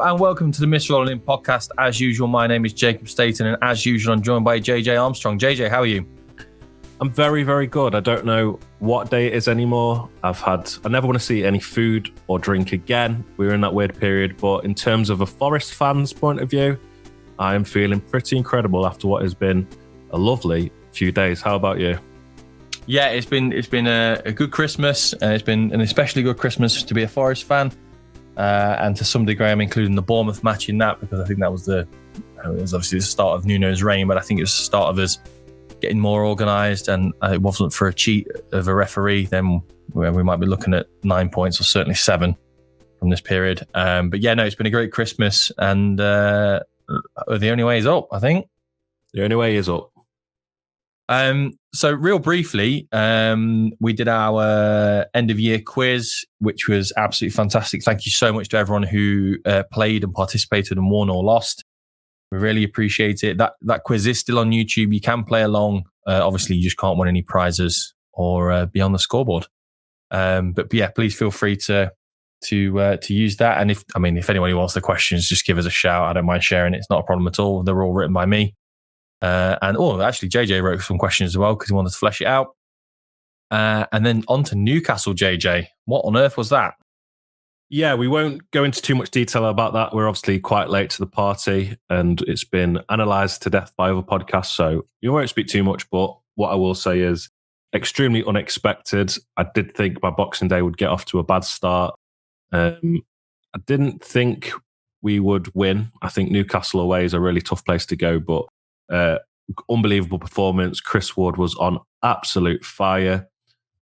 and welcome to the Miss Rolling In podcast. As usual, my name is Jacob Staten, and as usual, I'm joined by JJ Armstrong. JJ, how are you? I'm very, very good. I don't know what day it is anymore. I never want to see any food or drink again. We were in that weird period, but in terms of a Forest fan's point of view, I am feeling pretty incredible after what has been a lovely few days. How about you? Yeah, it's been a good Christmas, and it's been an especially good Christmas to be a Forest fan. And to some degree, I'm including the Bournemouth match in that because I think that was it was obviously the start of Nuno's reign, but I think it was the start of us getting more organised. And it wasn't for a cheat of a referee, then we might be looking at 9 points or certainly 7 from this period. But yeah, no, it's been a great Christmas, and the only way is up, I think. The only way is up. So real briefly, we did our end of year quiz, which was absolutely fantastic. Thank you so much to everyone who played and participated and won or lost. We really appreciate it. That quiz is still on YouTube. You can play along. Obviously, you just can't win any prizes or be on the scoreboard. But yeah, please feel free to use that. And if anybody wants the questions, just give us a shout. I don't mind sharing it. It's not a problem at all. They're all written by me. Actually, JJ wrote some questions as well because he wanted to flesh it out. And then on to Newcastle, JJ. What on earth was that? Yeah, we won't go into too much detail about that. We're obviously quite late to the party and it's been analysed to death by other podcasts, so you won't speak too much. But what I will say is extremely unexpected. I did think my Boxing Day would get off to a bad start. I didn't think we would win. I think Newcastle away is a really tough place to go, but unbelievable performance. Chris Wood was on absolute fire.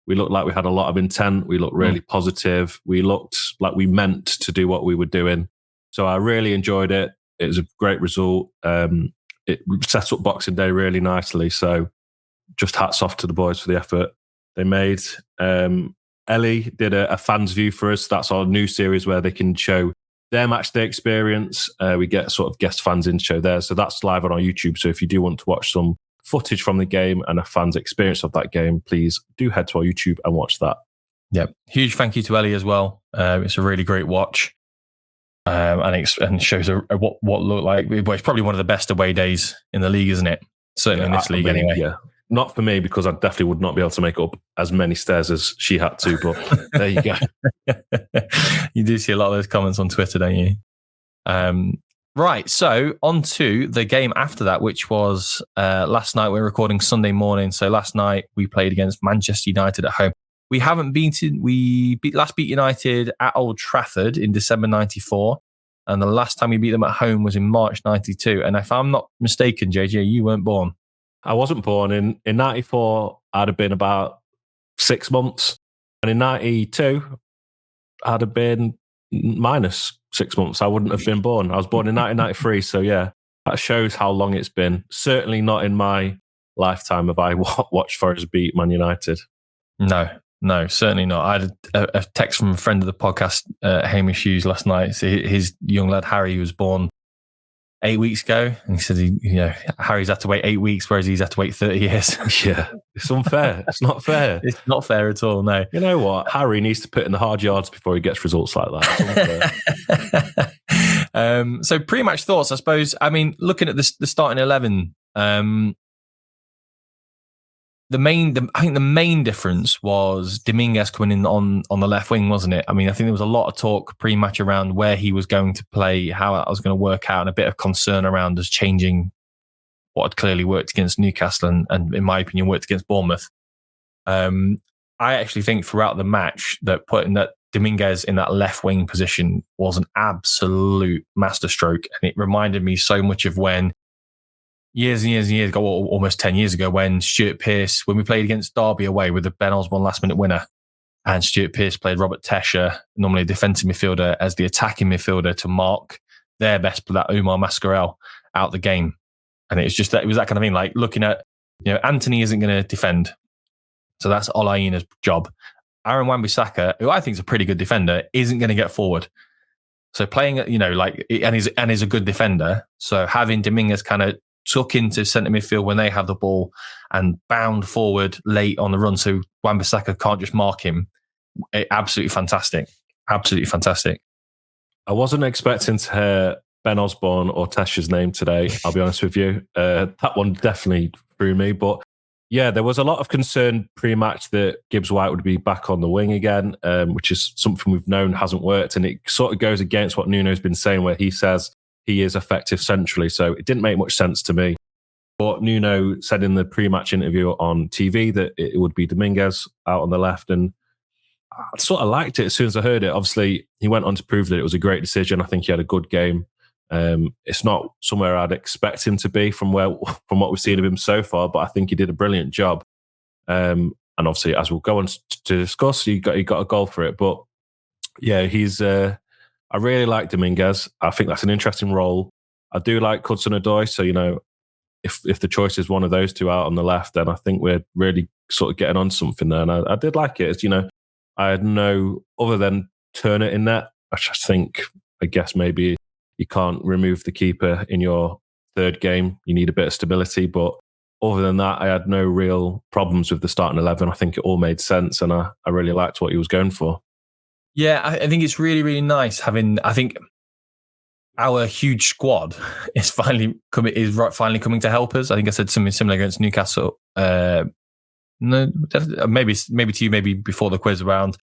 We looked like we had a lot of intent. We looked really positive. We looked like we meant to do what we were doing. So I really enjoyed it. It was a great result. It set up Boxing Day really nicely. So just hats off to the boys for the effort they made. Ellie did a fans view for us. That's our new series where they can show their match day experience. We get sort of guest fans in show there. So that's live on our YouTube. So if you do want to watch some footage from the game and a fan's experience of that game, please do head to our YouTube and watch that. Yep. Huge thank you to Ellie as well. It's a really great watch. And shows what looked like. Well, it's probably one of the best away days in the league, isn't it? Certainly in this league anyway. Yeah. Not for me, because I definitely would not be able to make up as many stairs as she had to, but there you go. You do see a lot of those comments on Twitter, don't you? Right, so on to the game after that, which was last night. We're recording Sunday morning, so last night we played against Manchester United at home. We last beat United at Old Trafford in December 94, and the last time we beat them at home was in March 92. And if I'm not mistaken, JJ, you weren't born. I wasn't born. In 94, I'd have been about 6 months. And in 92, I'd have been minus 6 months. I wouldn't have been born. I was born in 1993. So yeah, that shows how long it's been. Certainly not in my lifetime have I watched Forest beat Man United. No, certainly not. I had a text from a friend of the podcast, Hamish Hughes, last night. So his young lad, Harry, was born 8 weeks ago, and he said, Harry's had to wait 8 weeks, whereas he's had to wait 30 years. Yeah, it's unfair. It's not fair. It's not fair at all, no. You know what? Harry needs to put in the hard yards before he gets results like that. It's unfair. So pre-match thoughts, I suppose. I mean, looking at the starting 11, I think the main difference was Dominguez coming in on the left wing, wasn't it? I mean, I think there was a lot of talk pre-match around where he was going to play, how that was going to work out, and a bit of concern around us changing what had clearly worked against Newcastle and in my opinion, worked against Bournemouth. I actually think throughout the match that putting that Dominguez in that left wing position was an absolute masterstroke. And it reminded me so much of when years and years and years ago, almost 10 years ago, when Stuart Pearce, when we played against Derby away with the Ben Osborne last minute winner, and Stuart Pearce played Robert Tesher, normally a defensive midfielder, as the attacking midfielder to mark their best player, Omar Mascarell, out the game. And it was just that, it was that kind of thing, like looking at, Anthony isn't going to defend. So that's Olaina's job. Aaron Wan-Bissaka, who I think is a pretty good defender, isn't going to get forward. So playing, and he's a good defender. So having Dominguez kind of tuck into centre midfield when they have the ball and bound forward late on the run, so Wan-Bissaka can't just mark him. Absolutely fantastic. Absolutely fantastic. I wasn't expecting to hear Ben Osborne or Tesha's name today, I'll be honest with you. That one definitely threw me. But yeah, there was a lot of concern pre-match that Gibbs-White would be back on the wing again, which is something we've known hasn't worked. And it sort of goes against what Nuno's been saying, where he says he is effective centrally. So it didn't make much sense to me. But Nuno said in the pre-match interview on TV that it would be Dominguez out on the left. And I sort of liked it as soon as I heard it. Obviously, he went on to prove that it was a great decision. I think he had a good game. It's not somewhere I'd expect him to be from what we've seen of him so far, but I think he did a brilliant job. And obviously, as we'll go on to discuss, he got a goal for it. But yeah, I really like Dominguez. I think that's an interesting role. I do like Hudson-Odoi. So, if the choice is one of those two out on the left, then I think we're really sort of getting on something there. And I did like it. As I had no other than Turner in that. I guess maybe you can't remove the keeper in your third game. You need a bit of stability. But other than that, I had no real problems with the starting 11. I think it all made sense, and I really liked what he was going for. Yeah, I think it's really, really nice having. I think our huge squad is finally coming to help us. I think I said something similar against Newcastle. No, maybe to you, maybe before the quiz around.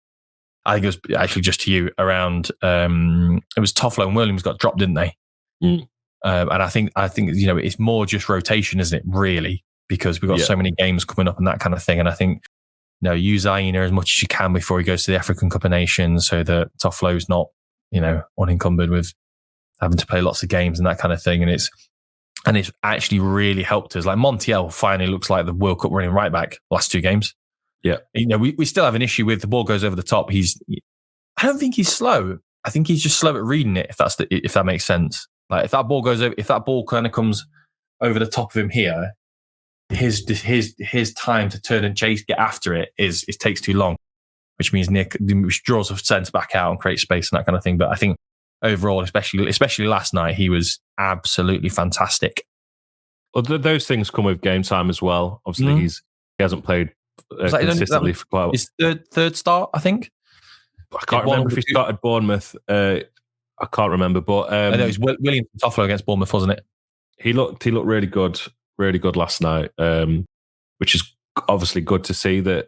I think it was actually just to you around. It was Toffolo and Williams got dropped, didn't they? Mm. And I think it's more just rotation, isn't it? Really, because we've got so many games coming up and that kind of thing. And I think use Aina as much as you can before he goes to the African Cup of Nations, so that Toffolo's not unencumbered with having to play lots of games and that kind of thing. And it's actually really helped us. Like Montiel finally looks like the World Cup running right back last two games. Yeah. We still have an issue with the ball goes over the top. I don't think he's slow. I think he's just slow at reading it, if that makes sense. Like if that ball kind of comes over the top of him here, his time to turn and chase, get after it takes too long, which means Nick draws a centre back out and creates space and that kind of thing. But I think overall, especially last night, he was absolutely fantastic. Well, those things come with game time as well. Obviously, he hasn't played consistently for quite a while. His third start, I think. I can't remember if he started Bournemouth. I can't remember, but I know it was William Toffolo against Bournemouth, wasn't it? He looked really good last night, which is obviously good to see that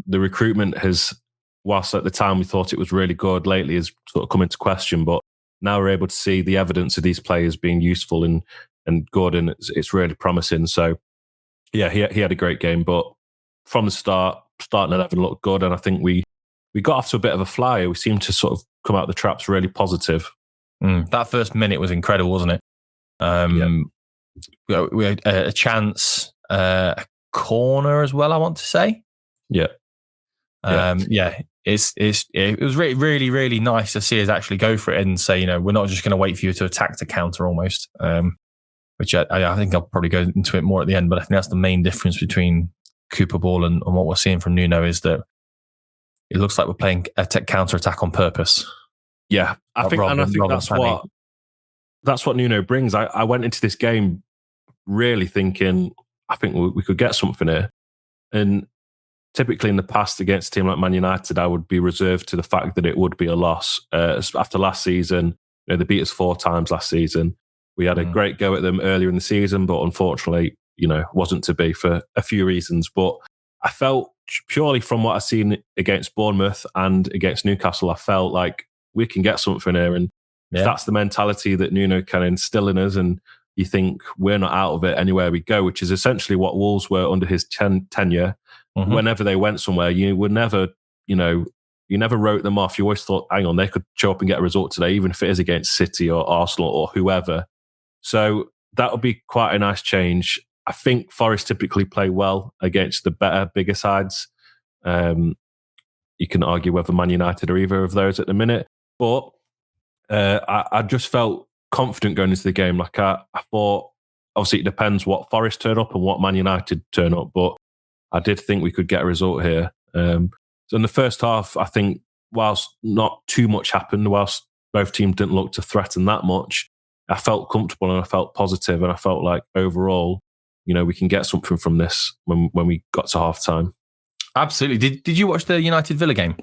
the recruitment has, whilst at the time we thought it was really good, lately has sort of come into question. But now we're able to see the evidence of these players being useful and good, and it's really promising. So yeah, he had a great game, but from the starting 11 looked good, and I think we got off to a bit of a flyer. We seemed to sort of come out the traps really positive. That first minute was incredible, wasn't it? We had a chance, a corner as well, I want to say. Yeah. It was really, really, really nice to see us actually go for it and say, we're not just going to wait for you to attack to counter almost, which I think I'll probably go into it more at the end, but I think that's the main difference between Cooper Ball and what we're seeing from Nuno is that it looks like we're playing a counter attack on purpose. Yeah, I think that's what Nuno brings. I went into this game really thinking I think we could get something here, and typically in the past against a team like Man United, I would be reserved to the fact that it would be a loss. After last season, they beat us 4 times last season. We had a great go at them earlier in the season, but unfortunately, wasn't to be for a few reasons. But I felt purely from what I've seen against Bournemouth and against Newcastle, I felt like we can get something here. And if that's the mentality that Nuno can instill in us, and you think we're not out of it anywhere we go, which is essentially what Wolves were under his tenure. Mm-hmm. Whenever they went somewhere, you would never, you never wrote them off. You always thought, hang on, they could show up and get a result today, even if it is against City or Arsenal or whoever. So that would be quite a nice change. I think Forest typically play well against the better, bigger sides. You can argue whether Man United are either of those at the minute, but I just felt confident going into the game. Like I thought, obviously it depends what Forest turn up and what Man United turn up, but I did think we could get a result here. So in the first half, I think whilst not too much happened, whilst both teams didn't look to threaten that much, I felt comfortable and I felt positive, and I felt like overall, we can get something from this when we got to half time. Absolutely. Did you watch the United Villa game?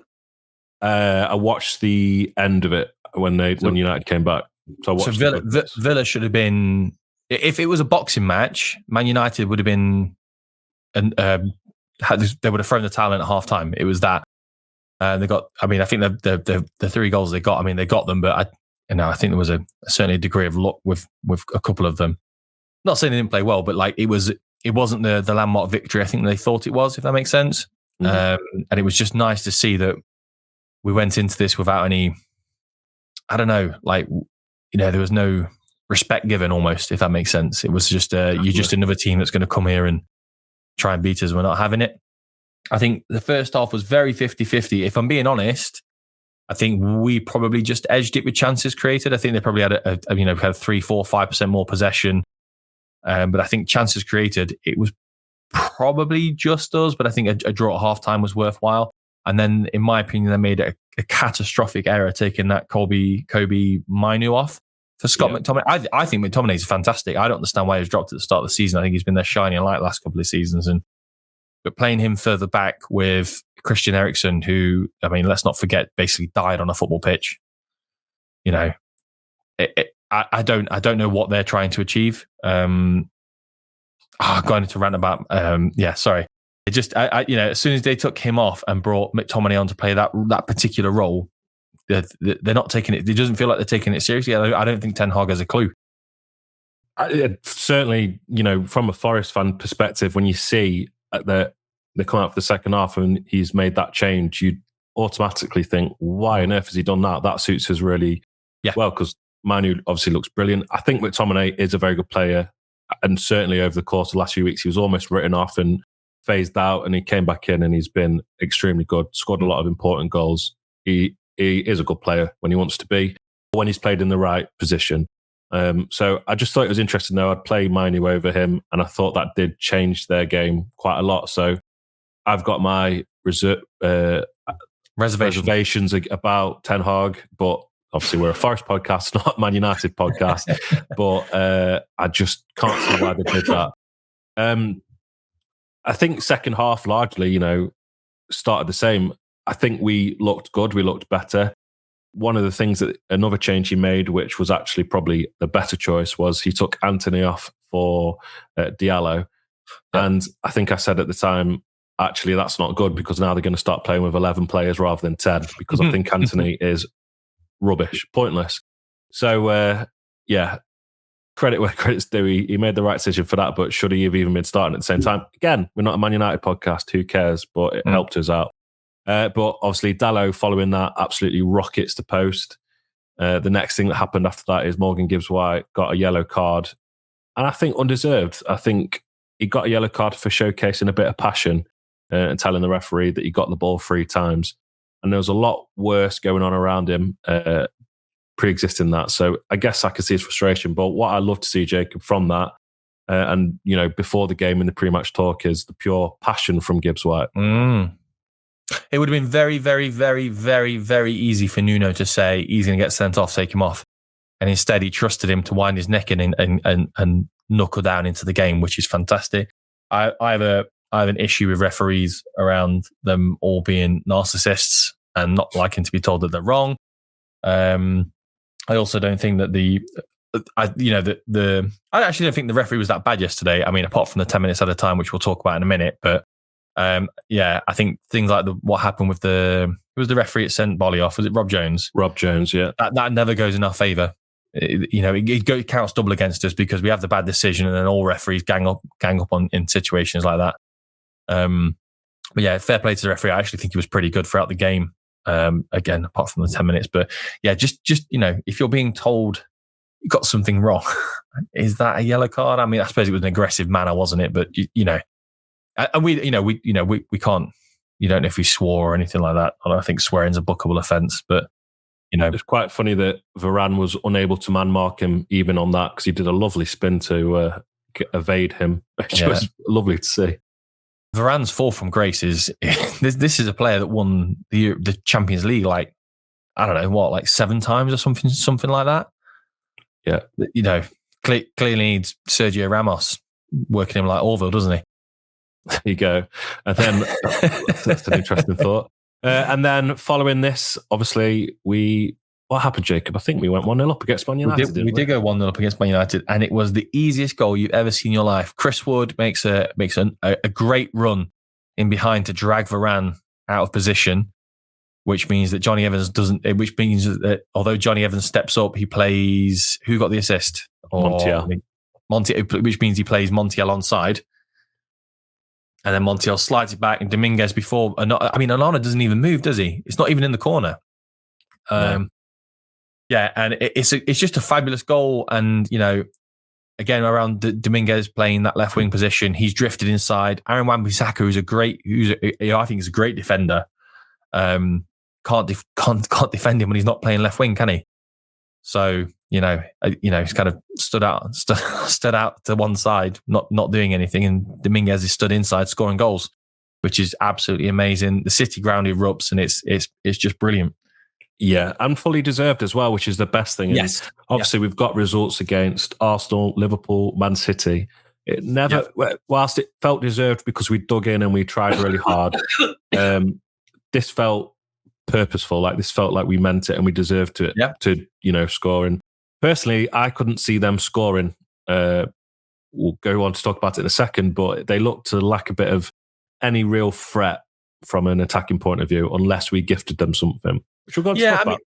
I watched the end of it. when United came back. So Villa should have been, if it was a boxing match, Man United would have been, they would have thrown the towel in at half time. It was that. They got, I think the 3 goals they got, they got them, but I think there was certainly a degree of luck with a couple of them. Not saying they didn't play well, but like it wasn't the landmark victory I think they thought it was, if that makes sense. Mm-hmm. And it was just nice to see that we went into this without any, I don't know, like, there was no respect given almost, if that makes sense. It was just, you're just another team that's going to come here and try and beat us. We're not having it. I think the first half was very 50-50. If I'm being honest, I think we probably just edged it with chances created. I think they probably had had 3, 4, 5% more possession. But I think chances created, it was probably just us, but I think a draw at halftime was worthwhile. And then, in my opinion, they made a catastrophic error taking that Kobe Mainu off for Scott McTominay. I think McTominay is fantastic. I don't understand why he was dropped at the start of the season. I think he's been there shining light the last couple of seasons. But playing him further back with Christian Eriksen, who, let's not forget, basically died on a football pitch. I don't know what they're trying to achieve. Going into rant about, sorry. It just, as soon as they took him off and brought McTominay on to play that particular role, they're not taking it. It doesn't feel like they're taking it seriously. I don't think Ten Hag has a clue. Certainly, from a Forest fan perspective, when you see that they come out for the second half and he's made that change, you automatically think, why on earth has he done that? That suits us really well, because Manu obviously looks brilliant. I think McTominay is a very good player, and certainly over the course of the last few weeks, he was almost written off and phased out, and he came back in and he's been extremely good, scored a lot of important goals. He is a good player when he wants to be, when he's played in the right position. So I just thought it was interesting, though. I'd play Manu over him, and I thought that did change their game quite a lot. So I've got my reservations about Ten Hag, but obviously we're a Forest podcast, not a Man United podcast. But I just can't see why they did that. I think second half largely, started the same. I think we looked good. We looked better. One of the things another change he made, which was actually probably the better choice, was he took Anthony off for Diallo. Yeah. And I think I said at the time, actually, that's not good, because now they're going to start playing with 11 players rather than 10, because I think Anthony is rubbish, pointless. So, credit where credit's due. He made the right decision for that, but should he have even been starting at the same time? Again, we're not a Man United podcast. Who cares? But it helped us out. But obviously, Dalot, following that, absolutely rockets the post. The next thing that happened after that is Morgan Gibbs-White got a yellow card. And I think undeserved. I think he got a yellow card for showcasing a bit of passion and telling the referee that he got the ball 3 times. And there was a lot worse going on around him pre-existing that. So I guess I could see his frustration. But what I love to see, Jacob, from that, and before the game in the pre-match talk, is the pure passion from Gibbs-White. It would have been very, very, very, very, very easy for Nuno to say he's going to get sent off, take him off. And instead he trusted him to wind his neck in and knuckle down into the game, which is fantastic. I have an issue with referees around them all being narcissists and not liking to be told that they're wrong. I also don't think that I actually don't think the referee was that bad yesterday. Apart from the 10 minutes at a time, which we'll talk about in a minute. But I think things like what happened with who was the referee that sent Bolly off? Was it Rob Jones? Rob Jones, yeah. That never goes in our favour. It counts double against us, because we have the bad decision, and then all referees gang up in situations like that. But yeah, fair play to the referee. I actually think he was pretty good throughout the game. Again, apart from the 10 minutes, but yeah, just if you're being told you got something wrong, is that a yellow card? I suppose it was an aggressive manner, wasn't it? But and we can't. You don't know if he swore or anything like that. I don't think swearing's a bookable offence, but it's quite funny that Varane was unable to man mark him even on that, because he did a lovely spin to evade him, which was lovely to see. Varane's fall from grace is this is a player that won the Champions League like 7 times or something like that. Yeah, clearly needs Sergio Ramos working him like Orville, doesn't he? There you go. And then that's an interesting thought. And then following this, obviously we What happened, Jacob? I think we went 1-0 up against Man United. We did go 1-0 up against Man United, and it was the easiest goal you've ever seen in your life. Chris Wood makes a great run in behind to drag Varane out of position, which means that Johnny Evans doesn't. Which means that although Johnny Evans steps up, he plays. Who got the assist? Montiel. Which means he plays Montiel onside. And then Montiel slides it back, and Dominguez before. Onana doesn't even move, does he? It's not even in the corner. No. Yeah, and it's just a fabulous goal. And, again, around Dominguez playing that left wing position, he's drifted inside. Aaron Wan-Bissaka, I think is a great defender. Can't defend him when he's not playing left wing, can he? So, he's kind of stood out to one side, not doing anything. And Dominguez is stood inside scoring goals, which is absolutely amazing. The City ground erupts, and it's just brilliant. Yeah, and fully deserved as well, which is the best thing. Yes. And obviously, we've got results against Arsenal, Liverpool, Man City. It never, whilst it felt deserved because we dug in and we tried really hard, this felt purposeful. Like this felt like we meant it and we deserved it to score. And personally, I couldn't see them scoring. We'll go on to talk about it in a second, but they looked to lack a bit of any real threat from an attacking point of view, unless we gifted them something, which we'll go on to talk about.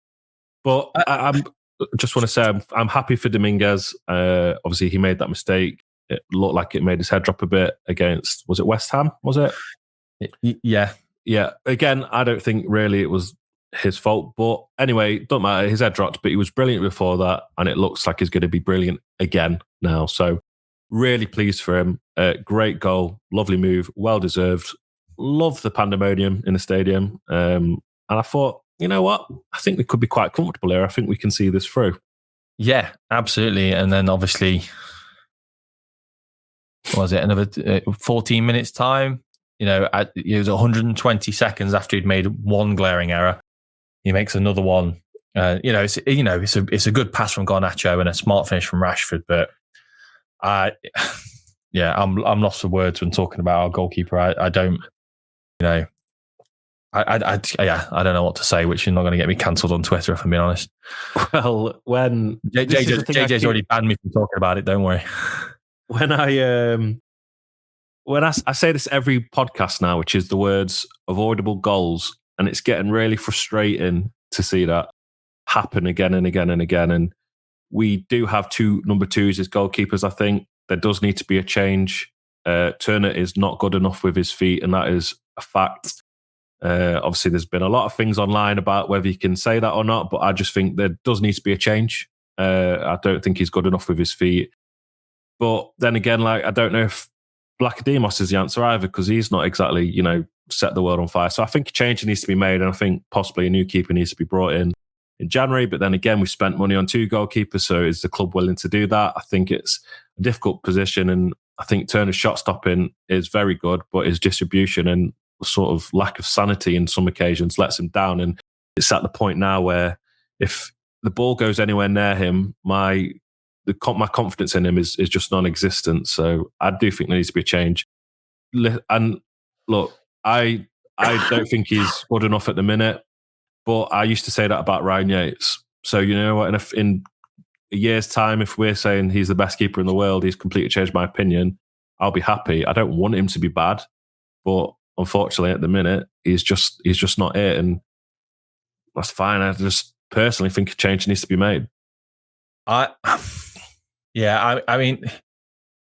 But I just want to say I'm happy for Dominguez. Obviously, he made that mistake. It looked like it made his head drop a bit against, was it West Ham? Was it? Yeah. Yeah. Again, I don't think really it was his fault. But anyway, don't matter. His head dropped, but he was brilliant before that. And it looks like he's going to be brilliant again now. So really pleased for him. Great goal. Lovely move. Well deserved. Love the pandemonium in the stadium. And I thought, you know what? I think we could be quite comfortable here. I think we can see this through. Yeah, absolutely. And then obviously, what was it, another 14 minutes time? It was 120 seconds after he'd made one glaring error. He makes another one. It's a good pass from Garnacho and a smart finish from Rashford. But I'm lost for words when talking about our goalkeeper. I don't, I don't know what to say, which is not going to get me cancelled on Twitter, if I'm being honest. Well, when JJ's already banned me from talking about it, don't worry. When I say this every podcast now, which is the words avoidable goals, and it's getting really frustrating to see that happen again and again and again. And we do have two number twos as goalkeepers. I think there does need to be a change. Turner is not good enough with his feet, and that is a fact. Obviously, there's been a lot of things online about whether you can say that or not, but I just think there does need to be a change. I don't think he's good enough with his feet. But then again, I don't know if Blackademos is the answer either, because he's not exactly, set the world on fire. So I think a change needs to be made, and I think possibly a new keeper needs to be brought in January. But then again, we spent money on two goalkeepers, so is the club willing to do that? I think it's a difficult position, and I think Turner's shot stopping is very good, but his distribution and sort of lack of sanity in some occasions lets him down. And it's at the point now where if the ball goes anywhere near him, my confidence in him is just non-existent. So I do think there needs to be a change. And look, I don't think he's good enough at the minute, but I used to say that about Ryan Yates. So you know what? In a year's time, if we're saying he's the best keeper in the world, he's completely changed my opinion, I'll be happy. I don't want him to be bad, but unfortunately at the minute, he's just not it. And that's fine. I just personally think a change needs to be made. I mean,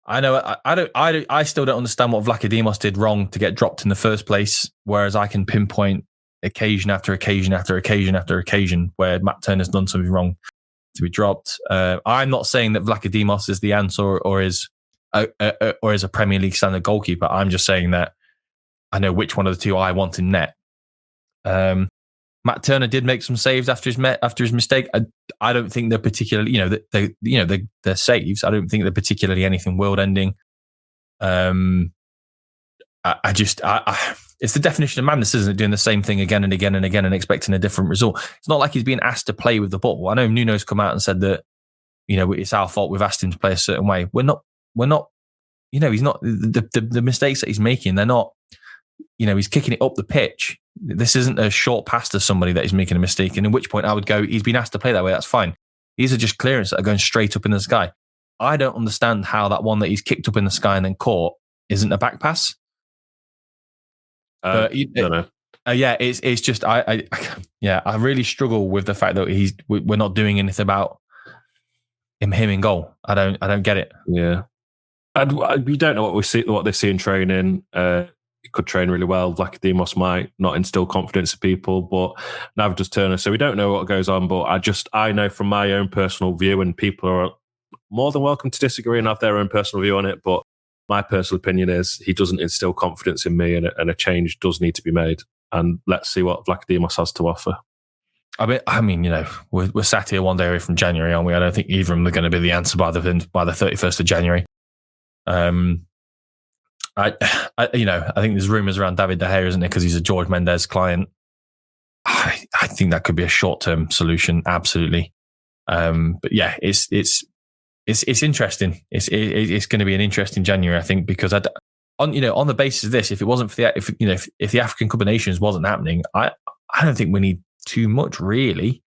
I know I still don't understand what Vlachodimos did wrong to get dropped in the first place. Whereas I can pinpoint occasion after occasion after occasion after occasion where Matt Turner's done something wrong to be dropped. I'm not saying that Vlachodimos is the answer or is a Premier League standard goalkeeper. I'm just saying that I know which one of the two I want in net. Matt Turner did make some saves after his mistake. I don't think they're particularly, they're saves. I don't think they're particularly anything world-ending. It's the definition of madness, isn't it? Doing the same thing again and again and again and expecting a different result. It's not like he's being asked to play with the ball. I know Nuno's come out and said that, it's our fault. We've asked him to play a certain way. We're not. He's not the mistakes that he's making. They're not. He's kicking it up the pitch. This isn't a short pass to somebody that is making a mistake, and in which point I would go, he's been asked to play that way, that's fine. These are just clearances that are going straight up in the sky. I don't understand how that one that he's kicked up in the sky and then caught isn't a back pass. Don't know. It's just I really struggle with the fact that we're not doing anything about him in goal. I don't get it. Yeah, and we don't know what they see in training. He could train really well. Vlachodimos might not instill confidence in people, but neither does Turner. So we don't know what goes on. But I know from my own personal view, and people are more than welcome to disagree and have their own personal view on it. But my personal opinion is he doesn't instill confidence in me, and a change does need to be made. And let's see what Vlachodimos has to offer. I mean, we're sat here one day away from January, aren't we? I don't think either of them are going to be the answer by the 31st of January. I think there's rumours around David De Gea, isn't it? Because he's a George Mendes client. I think that could be a short-term solution, absolutely. But yeah, it's interesting. It's going to be an interesting January, I think, because on the basis of this, if it wasn't for if the African Cup of Nations wasn't happening, I don't think we need too much, really.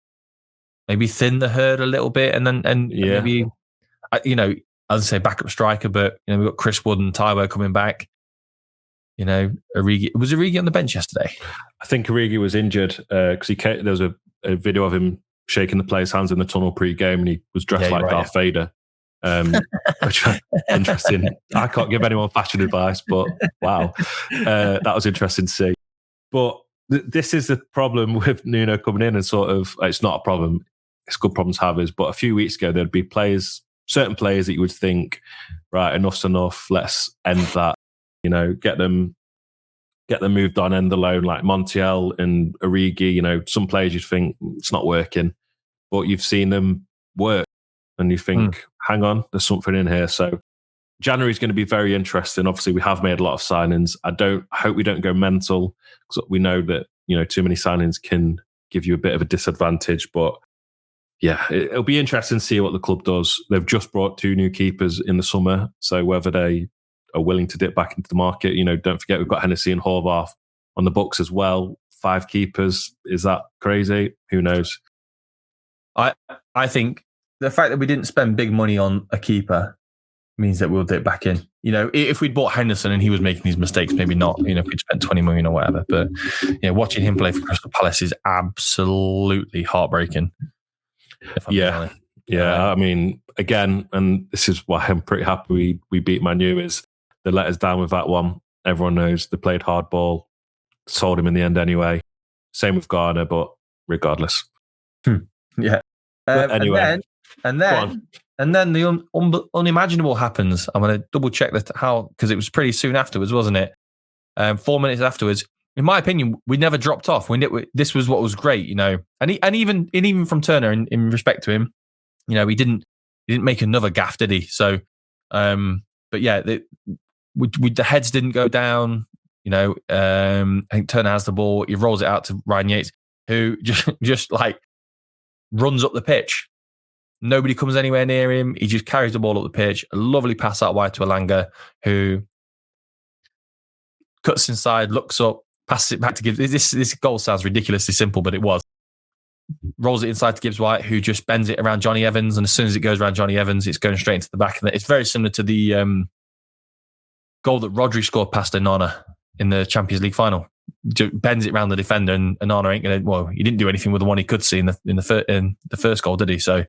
Maybe thin the herd a little bit, and maybe as I say, backup striker, but we've got Chris Wood and Taiwo coming back. Origi was on the bench yesterday. I think Origi was injured because there was a video of him shaking the players' hands in the tunnel pre-game, and he was dressed like Darth Vader. Which was interesting. I can't give anyone fashion advice, but wow, that was interesting to see. But this is the problem with Nuno coming in, and sort of it's not a problem. It's a good problem to have. But a few weeks ago there'd be certain players that you would think, right, enough's enough. Let's end that. Get them moved on, end the loan, like Montiel and Origi. Some players you'd think it's not working, but you've seen them work, and you think, hang on, there's something in here. So January is going to be very interesting. Obviously, we have made a lot of signings. I hope we don't go mental, because we know that too many signings can give you a bit of a disadvantage. But yeah, it'll be interesting to see what the club does. They've just brought 2 new keepers in the summer, so whether they are willing to dip back into the market. Don't forget we've got Hennessy and Horvath on the books as well. 5 keepers, is that crazy? Who knows? I think the fact that we didn't spend big money on a keeper means that we'll dip back in. If we'd bought Henderson and he was making these mistakes, maybe not. If we'd spent 20 million or whatever. But watching him play for Crystal Palace is absolutely heartbreaking. Yeah. I mean, again, and this is why I'm pretty happy we beat Man Utd, is they let us down with that one. Everyone knows they played hardball, sold him in the end anyway. Same with Garner, but regardless. Yeah. Anyway, and then the unimaginable happens. I'm going to double check that because it was pretty soon afterwards, wasn't it? 4 minutes afterwards. In my opinion, we never dropped off. This was what was great, and even from Turner, in respect to him, he didn't make another gaff, did he? So, but yeah, the heads didn't go down. I think Turner has the ball. He rolls it out to Ryan Yates, who just like runs up the pitch. Nobody comes anywhere near him. He just carries the ball up the pitch. A lovely pass out wide to ELANGA, who cuts inside, looks up, passes it back to Gibbs. This goal sounds ridiculously simple, but it was. Rolls it inside to Gibbs-White, who just bends it around Johnny Evans, and as soon as it goes around Johnny Evans, it's going straight into the back. And it's very similar to the goal that Rodri scored past Onana in the Champions League final. Just bends it around the defender, and Onana ain't going to. Well, he didn't do anything with the one he could see in the first goal, did he? So,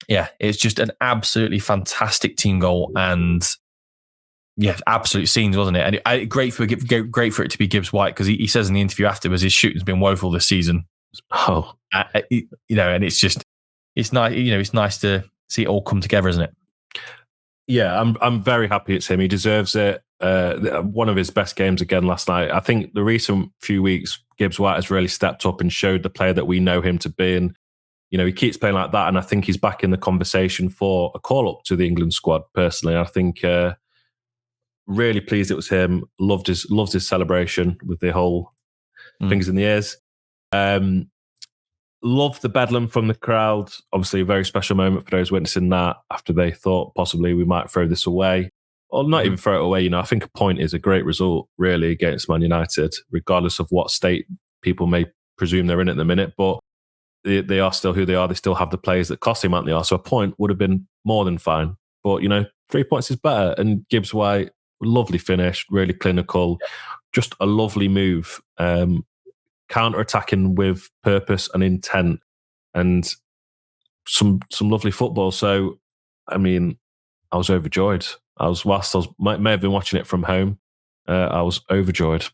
yeah, it's just an absolutely fantastic team goal, and yeah, absolute scenes, wasn't it? And great for it to be Gibbs-White, because he says in the interview afterwards his shooting's been woeful this season. Oh, and it's nice. It's nice to see it all come together, isn't it? Yeah, I'm very happy it's him. He deserves it. One of his best games again last night. I think the recent few weeks, Gibbs-White has really stepped up and showed the player that we know him to be. And he keeps playing like that, and I think he's back in the conversation for a call up to the England squad. Personally, I think really pleased it was him. Loved his celebration with the whole fingers in the ears. Loved the bedlam from the crowd. Obviously, a very special moment for those witnessing that after they thought possibly we might throw this away. or not even throw it away. I think a point is a great result, really, against Man United, regardless of what state people may presume they're in at the minute. But they are still who they are. They still have the players that cost him out they are. So a point would have been more than fine. But, 3 points is better. And Gibbs-White, lovely finish, really clinical, just a lovely move, counter-attacking with purpose and intent, and some lovely football. So, I was overjoyed. May have been watching it from home. I was overjoyed.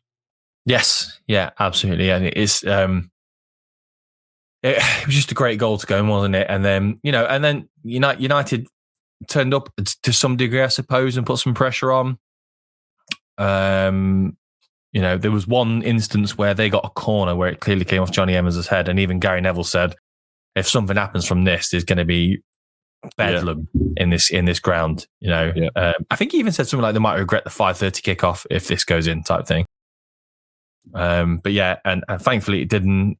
Yes, yeah, absolutely. And it is, it was just a great goal to go in, wasn't it? And then, United turned up to some degree, I suppose, and put some pressure on. There was one instance where they got a corner where it clearly came off Johnny Evans' head, and even Gary Neville said, if something happens from this, there's going to be bedlam in this ground. I think he even said something like they might regret the 5:30 kickoff if this goes in, type thing. But yeah, and thankfully it didn't.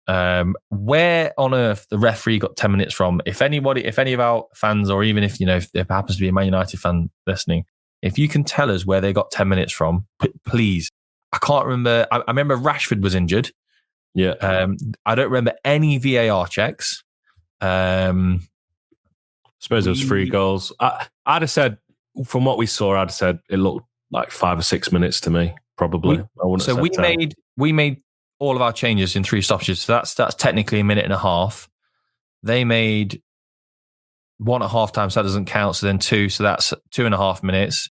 Where on earth the referee got 10 minutes from? If any of our fans, or even if there happens to be a Man United fan listening, if you can tell us where they got 10 minutes from, please. I can't remember. I remember Rashford was injured. Yeah. I don't remember any VAR checks. I suppose it was 3 goals. I'd have said, from what we saw, I'd have said it looked like 5 or 6 minutes to me, probably. We made all of our changes in 3 stoppages. So that's technically a minute and a half. They made 1 at half time, so that doesn't count. So then 2, so that's 2.5 minutes.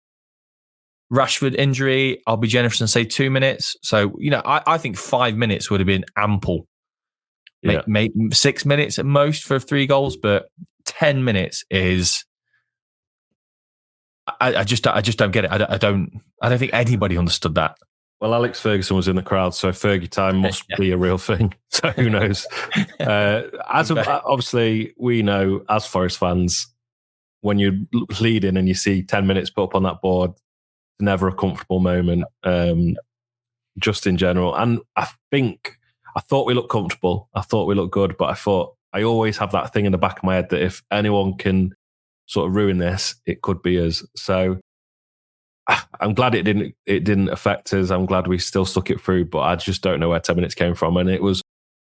Rashford injury, I'll be generous and say 2 minutes. So, I think 5 minutes would have been ample. Yeah. Maybe 6 minutes at most for 3 goals, but 10 minutes is. I just don't get it. I don't think anybody understood that. Well, Alex Ferguson was in the crowd, so Fergie time must be a real thing. So who knows? Obviously, we know as Forest fans, when you're leading and you see 10 minutes put up on that board, it's never a comfortable moment, just in general. And I thought we looked comfortable. I thought we looked good, but I always have that thing in the back of my head that if anyone can sort of ruin this, it could be us. So I'm glad it didn't affect us. I'm glad we still stuck it through, but I just don't know where 10 minutes came from. And it was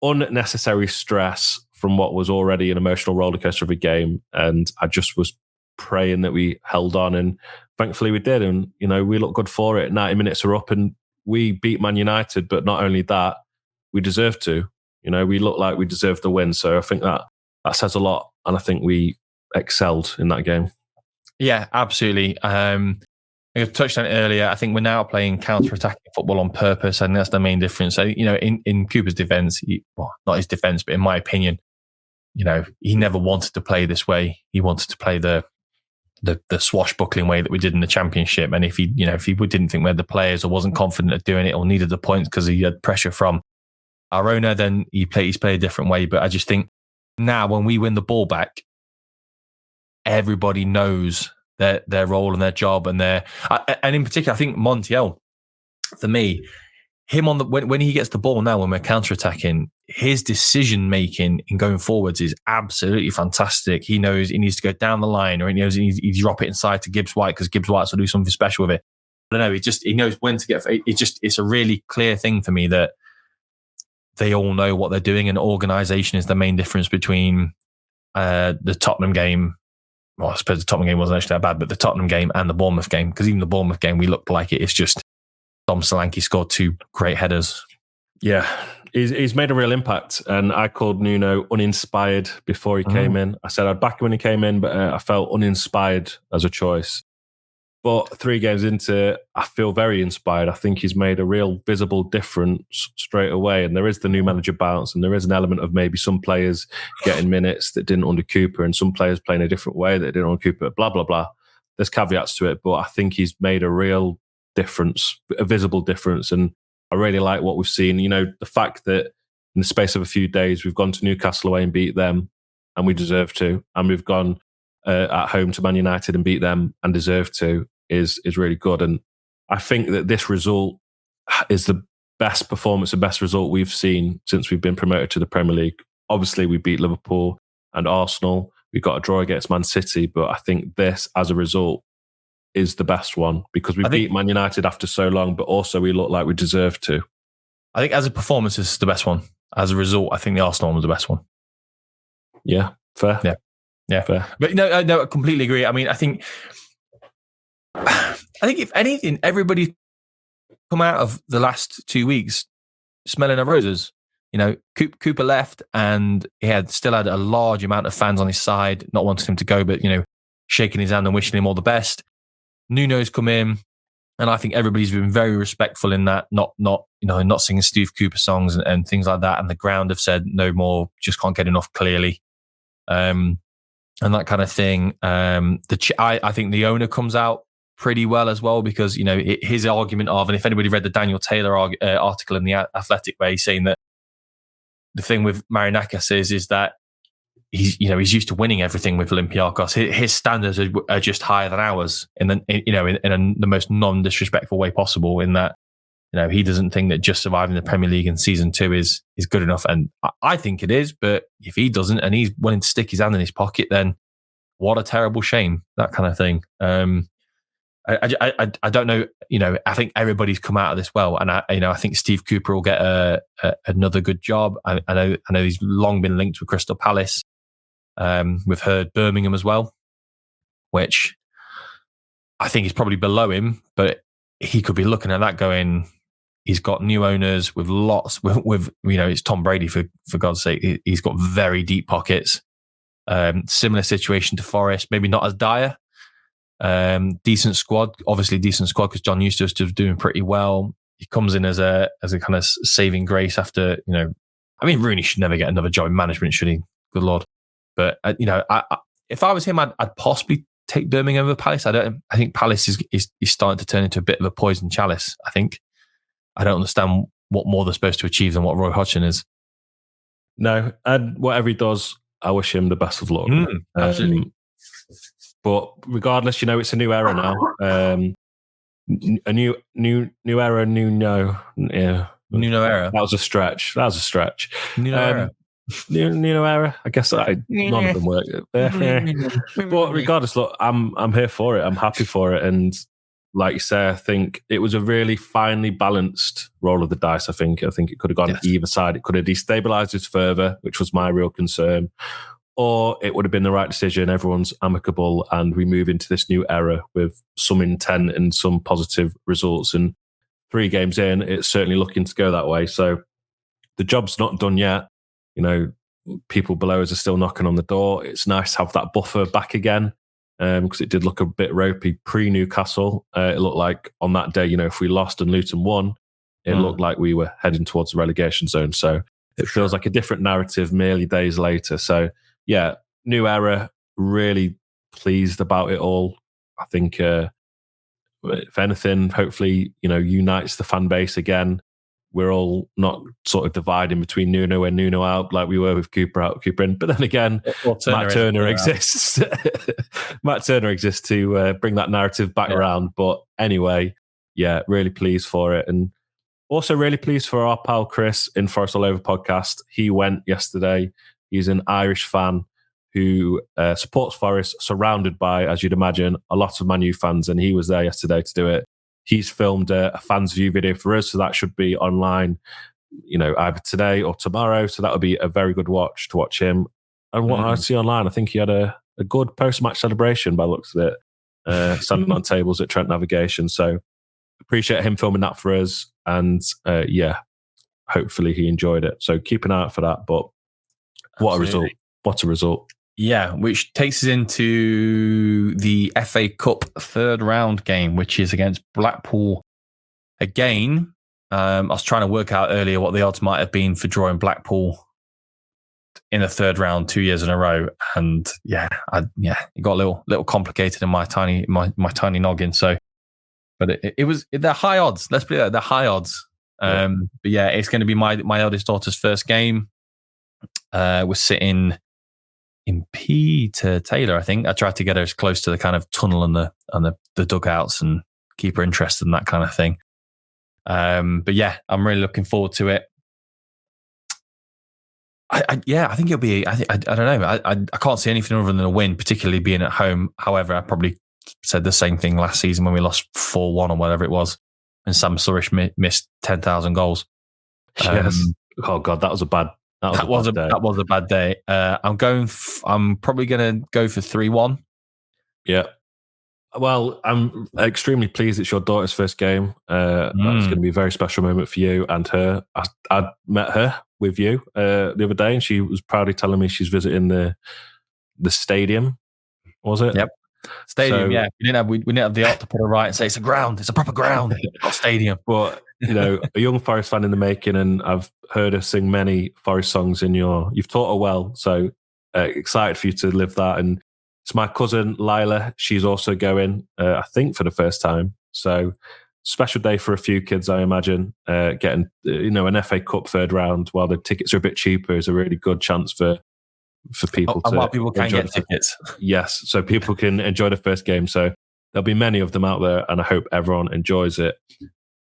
unnecessary stress from what was already an emotional rollercoaster of a game. And I just was praying that we held on, and thankfully we did. And, we looked good for it. 90 minutes are up and we beat Man United, but not only that, we deserved to. We looked like we deserved the win. So I think that says a lot. And I think we excelled in that game. Yeah, absolutely. I touched on it earlier. I think we're now playing counter-attacking football on purpose, and that's the main difference. So, in Cooper's defence, not his defence, but in my opinion, he never wanted to play this way. He wanted to play the swashbuckling way that we did in the Championship. And if he didn't think we had the players, or wasn't confident of doing it, or needed the points because he had pressure from our owner, then he's played a different way. But I just think now when we win the ball back, everybody knows their role and their job, and in particular, I think Montiel, for me, him when he gets the ball now, when we're counter-attacking, his decision making in going forwards is absolutely fantastic. He knows he needs to go down the line, or he knows he needs to drop it inside to Gibbs-White because Gibbs-White will do something special with it. I don't know. He knows when to get. It's a really clear thing for me that they all know what they're doing, and organisation is the main difference between the Tottenham game. Well, I suppose the Tottenham game wasn't actually that bad, but the Tottenham game and the Bournemouth game, because even the Bournemouth game, we looked like it's just Dom Solanke scored 2 great headers. Yeah, he's made a real impact. And I called Nuno uninspired before he came in. I said I'd back him when he came in, but I felt uninspired as a choice. But 3 games into, I feel very inspired. I think he's made a real visible difference straight away. And there is the new manager bounce, and there is an element of maybe some players getting minutes that didn't under Cooper, and some players playing a different way that didn't under Cooper, blah, blah, blah. There's caveats to it, but I think he's made a real difference, a visible difference. And I really like what we've seen. The fact that in the space of a few days, we've gone to Newcastle away and beat them, and we deserve to. And we've gone at home to Man United and beat them and deserve to. Is really good. And I think that this result is the best performance and best result we've seen since we've been promoted to the Premier League. Obviously, we beat Liverpool and Arsenal. We got a draw against Man City, but I think this, as a result, is the best one because we beat Man United after so long, but also we look like we deserve to. I think as a performance, it's the best one. As a result, I think the Arsenal one was the best one. Yeah, fair. Yeah, fair. But no, I completely agree. I mean, I think if anything, everybody come out of the last 2 weeks smelling of roses. You know, Cooper left and he still had a large amount of fans on his side, not wanting him to go, but, you know, shaking his hand and wishing him all the best. Nuno's come in, and I think everybody's been very respectful in that, not singing Steve Cooper songs and things like that. And the ground have said no more, just can't get enough clearly. And that kind of thing. I think the owner comes out pretty well as well, because, you know, his argument of, and if anybody read the Daniel Taylor article in the Athletic, where he's saying that the thing with Marinakis is that he's used to winning everything with Olympiacos. His standards are just higher than ours, in the most non-disrespectful way possible. In that, you know, he doesn't think that just surviving the Premier League in season 2 is good enough, and I think it is. But if he doesn't, and he's willing to stick his hand in his pocket, then what a terrible shame. That kind of thing. I don't know. You know, I think everybody's come out of this well, and I think Steve Cooper will get another good job. I know he's long been linked with Crystal Palace. We've heard Birmingham as well, which I think is probably below him, but he could be looking at that going, he's got new owners with lots with you know, it's Tom Brady for God's sake. He's got very deep pockets. Similar situation to Forest, maybe not as dire. Decent squad, obviously decent squad, because John Eustace is doing pretty well. He comes in as a kind of saving grace after, you know, I mean, Rooney should never get another job in management, should he? Good Lord. But, you know, if I was him, I'd possibly take Birmingham over Palace. I think Palace is starting to turn into a bit of a poison chalice. I don't understand what more they're supposed to achieve than what Roy Hodgson is. No, and whatever he does, I wish him the best of luck. Absolutely. But regardless, you know, it's a new era now. A new era, Nuno. Yeah, Nuno era. That was a stretch. Nuno era. Nuno era. I guess none of them work. But regardless, look, I'm here for it. I'm happy for it. And like you say, I think it was a really finely balanced roll of the dice. I think it could have gone either side. It could have destabilised us further, which was my real concern. Or it would have been the right decision. Everyone's amicable and we move into this new era with some intent and some positive results. And 3 games in, it's certainly looking to go that way. So the job's not done yet. You know, people below us are still knocking on the door. It's nice to have that buffer back again, because it did look a bit ropey pre-Newcastle. It looked like on that day, you know, if we lost and Luton won, it looked like we were heading towards the relegation zone. So it feels like a different narrative merely days later. So yeah, new era, really pleased about it all. I think, if anything, hopefully, you know, unites the fan base again. We're all not sort of dividing between Nuno and Nuno out like we were with Cooper out, Cooper in. But then again, Matt Turner exists. Matt Turner exists to bring that narrative back around. But anyway, yeah, really pleased for it. And also really pleased for our pal Chris in Forest All Over podcast. He went yesterday. He's an Irish fan who supports Forest, surrounded by, as you'd imagine, a lot of Man U fans. And he was there yesterday to do it. He's filmed a fans view video for us, so that should be online, you know, either today or tomorrow. So that would be a very good watch to watch him. And what I see online, I think he had a good post-match celebration by the looks of it, standing on tables at Trent Navigation. So appreciate him filming that for us. And yeah, hopefully he enjoyed it. So keep an eye out for that. But what a result. What a result. Yeah, which takes us into the FA Cup 3rd round game, which is against Blackpool again. I was trying to work out earlier what the odds might have been for drawing Blackpool in the 3rd round 2 years in a row, and it got a little complicated in my tiny noggin. So, but they're high odds. Let's put it they're high odds. But yeah, it's going to be my eldest daughter's first game. We're sitting in Peter Taylor, I think. I tried to get her as close to the kind of tunnel and the dugouts and keep her interested in that kind of thing. But yeah, I'm really looking forward to it. I think it'll be. I don't know. I can't see anything other than a win, particularly being at home. However, I probably said the same thing last season when we lost 4-1 or whatever it was, and Sam Surridge missed 10,000 goals. Yes. Oh God, that was a bad. That was a bad day. I'm probably going to go for 3-1. Yeah. Well, I'm extremely pleased it's your daughter's first game. That's going to be a very special moment for you and her. I met her with you the other day, and she was proudly telling me she's visiting the stadium. Was it? Yep. Stadium, yeah. We didn't have the art to put it right and say it's a ground. It's a proper ground, not a stadium. But a young Forest fan in the making, and I've heard her sing many Forest songs you've taught her well. So excited for you to live that. And it's my cousin Lila. She's also going, I think, for the first time. So special day for a few kids, I imagine. Getting an FA Cup third round while the tickets are a bit cheaper is a really good chance for people to. And while people can get tickets. Yes, so people can enjoy the first game. So there'll be many of them out there, and I hope everyone enjoys it.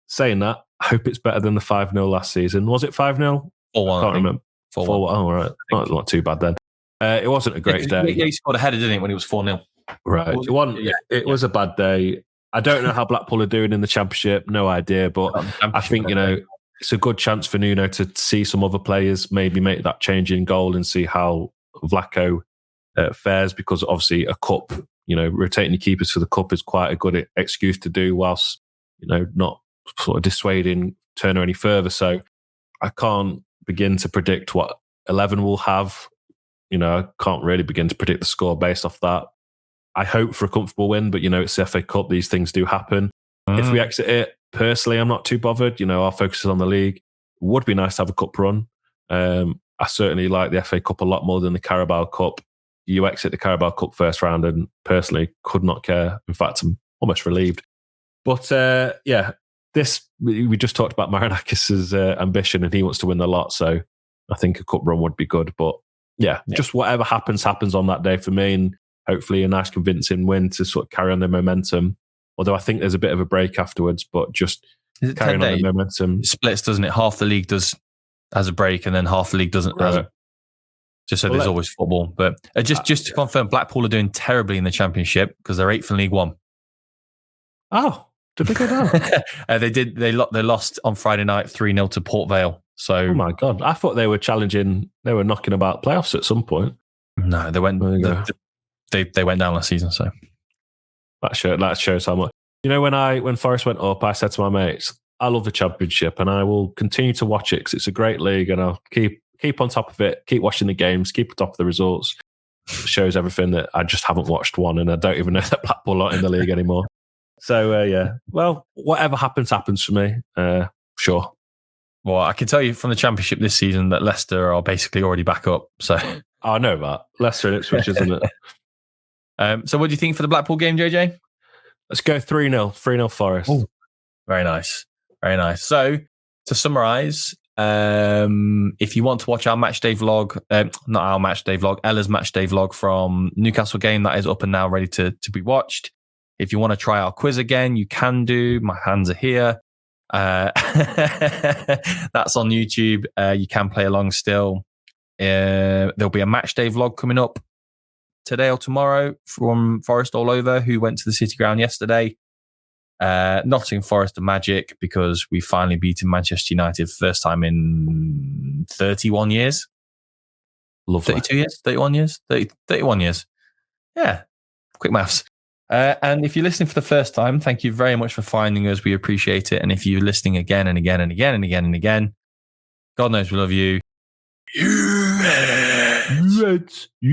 Saying that, I hope it's better than the 5-0 last season. Was it 5-0 4-1? I can't remember. 4-1. Oh, right. Not too bad then. It wasn't a great day. Yeah, he scored a header, didn't he, when it was 4-0? Right. It was a bad day. I don't know how Blackpool are doing in the Championship. No idea. But I think, it's a good chance for Nuno to see some other players maybe make that change in goal and see how Vlaco fares, because obviously a cup, rotating your keepers for the cup is quite a good excuse to do whilst, not sort of dissuading Turner any further. So I can't begin to predict what 11 will have. I can't really begin to predict the score based off that. I hope for a comfortable win, but it's the FA Cup. These things do happen. If we exit it, personally, I'm not too bothered. Our focus is on the league. It would be nice to have a cup run. I certainly like the FA Cup a lot more than the Carabao Cup. You exit the Carabao Cup first round and personally could not care. In fact, I'm almost relieved. But we just talked about Marinakis' ambition, and he wants to win the lot. So I think a cup run would be good. But just whatever happens on that day for me, and hopefully a nice convincing win to sort of carry on the momentum. Although I think there's a bit of a break afterwards, but just carrying on the momentum. It splits, doesn't it? Half the league has a break, and then half the league doesn't. Right. There's always football. But just to confirm, Blackpool are doing terribly in the Championship because they're 8th in League One. Oh, did they go down? They did. They lost on Friday night 3-0 to Port Vale. So, oh my God, I thought they were challenging. They were knocking about playoffs at some point. No, they went. They went down last season. So that shows how much. When Forest went up, I said to my mates, I love the Championship, and I will continue to watch it because it's a great league, and I'll keep on top of it, keep watching the games, keep on top of the results. It shows everything that I just haven't watched one, and I don't even know that Blackpool are in the league anymore. So well, whatever happens for me. Sure. Well, I can tell you from the Championship this season that Leicester are basically already back up. So I know that. Leicester and Ipswich, isn't it? So what do you think for the Blackpool game, JJ? Let's go 3-0. 3-0 Forest. Ooh, very nice. Very nice. So to summarise, if you want to watch our match day vlog, not our match day vlog, Ella's match day vlog from Newcastle game, that is up and now ready to be watched. If you want to try our quiz again, you can do. My hands are here. That's on YouTube. You can play along still. There'll be a match day vlog coming up today or tomorrow from Forest All Over, who went to the City Ground yesterday. Nottingham Forest are magic because we finally beaten Manchester United first time in 31 years. Lovely. 32 years? 31 years? 31 years. Yeah. Quick maths. And if you're listening for the first time, thank you very much for finding us. We appreciate it. And if you're listening again and again and again and again and again, God knows we love you.